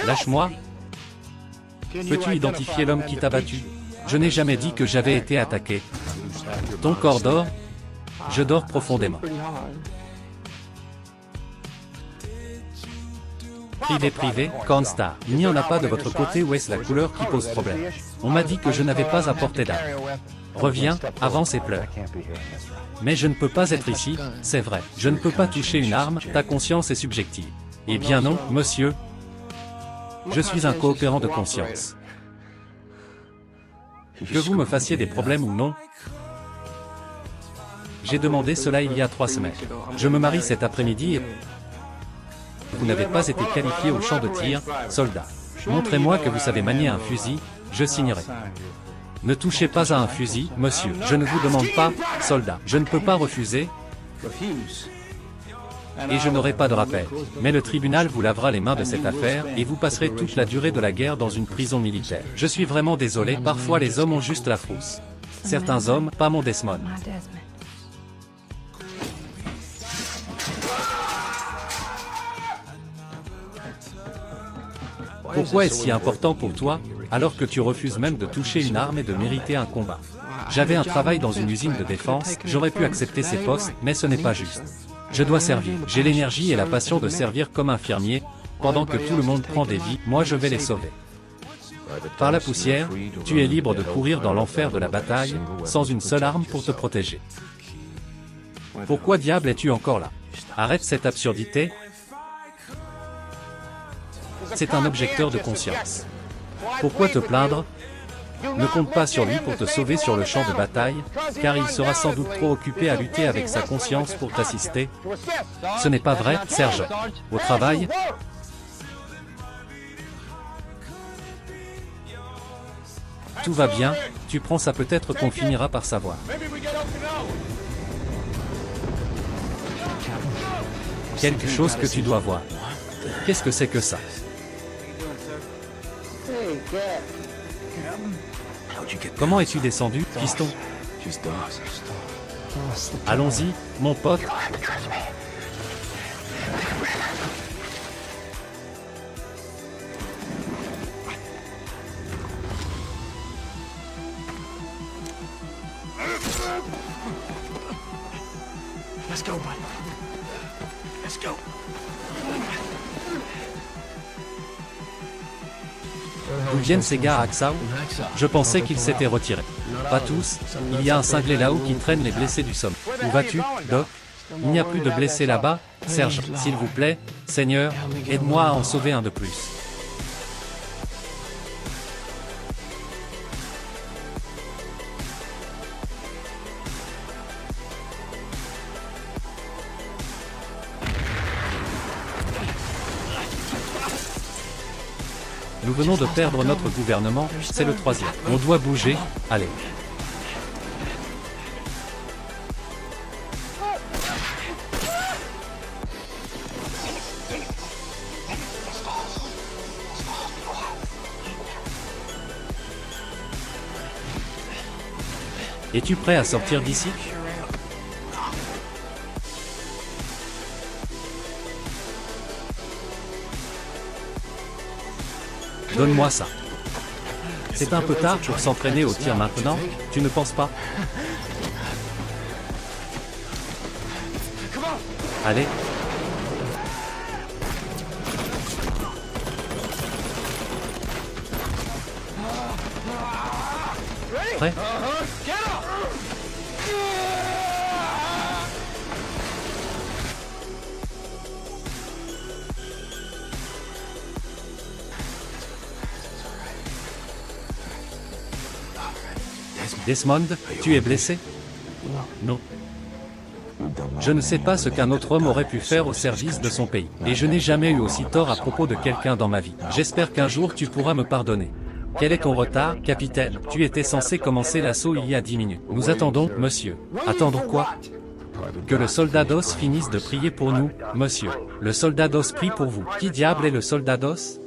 Lâche-moi. Peux-tu identifier l'homme qui t'a battu? Je n'ai jamais dit que j'avais été attaqué. Ton corps dort? Je dors profondément. Privé, Cornstar. Il n'y en a pas de votre côté ou est-ce la couleur qui pose problème? On m'a dit que je n'avais pas à portée d'arme. Reviens, avance et pleure. Mais je ne peux pas être ici, c'est vrai. Je ne peux pas toucher une arme, ta conscience est subjective. Eh bien non, monsieur. Je suis un coopérant de conscience. Que vous me fassiez des problèmes ou non, j'ai demandé cela il y a 3 semaines. Je me marie cet après-midi et vous n'avez pas été qualifié au champ de tir, soldat. Montrez-moi que vous savez manier un fusil, je signerai. Ne touchez pas à un fusil, monsieur. Je ne vous demande pas, soldat. Je ne peux pas refuser. Et je n'aurai pas de rappel. Mais le tribunal vous lavera les mains de cette affaire, et vous passerez toute la durée de la guerre dans une prison militaire. Je suis vraiment désolé, parfois les hommes ont juste la frousse. Certains hommes, pas mon Desmond. Pourquoi est-ce si important pour toi, alors que tu refuses même de toucher une arme et de mériter un combat? J'avais un travail dans une usine de défense, j'aurais pu accepter ces postes, mais ce n'est pas juste. Je dois servir. J'ai l'énergie et la passion de servir comme infirmier. Pendant que tout le monde prend des vies, moi je vais les sauver. Par la poussière, tu es libre de courir dans l'enfer de la bataille, sans une seule arme pour te protéger. Pourquoi diable es-tu encore là? Arrête cette absurdité. C'est un objecteur de conscience. Pourquoi te plaindre? Ne compte pas sur lui pour te sauver sur le champ de bataille, car il sera sans doute trop occupé à lutter avec sa conscience pour t'assister. Ce n'est pas vrai, Serge. Au travail? Tout va bien, tu prends ça, peut-être qu'on finira par savoir. Quelque chose que tu dois voir. Qu'est-ce que c'est que ça? Comment es-tu descendu, fiston? Allons-y, mon pote. Let's go, buddy. Let's go. D'où viennent ces gars à Axao? Je pensais qu'ils s'étaient retirés. Pas tous, il y a un cinglé là-haut qui traîne les blessés du sommet. Où vas-tu, Doc? Il n'y a plus de blessés là-bas, Serge, s'il vous plaît, Seigneur, aide-moi à en sauver un de plus. Nous venons de perdre notre gouvernement, c'est le 3e. On doit bouger, allez. Es-tu prêt à sortir d'ici? Donne-moi ça. C'est un peu tard pour s'entraîner au tir maintenant, tu ne penses pas? Allez. Prêt? Desmond, tu es blessé? Non. Je ne sais pas ce qu'un autre homme aurait pu faire au service de son pays. Et je n'ai jamais eu aussi tort à propos de quelqu'un dans ma vie. J'espère qu'un jour tu pourras me pardonner. Quel est ton retard, capitaine? Tu étais censé commencer l'assaut il y a 10 minutes. Nous attendons, monsieur. Attendre quoi? Que le soldat d'os finisse de prier pour nous, monsieur. Le soldat d'os prie pour vous. Qui diable est le soldat d'os?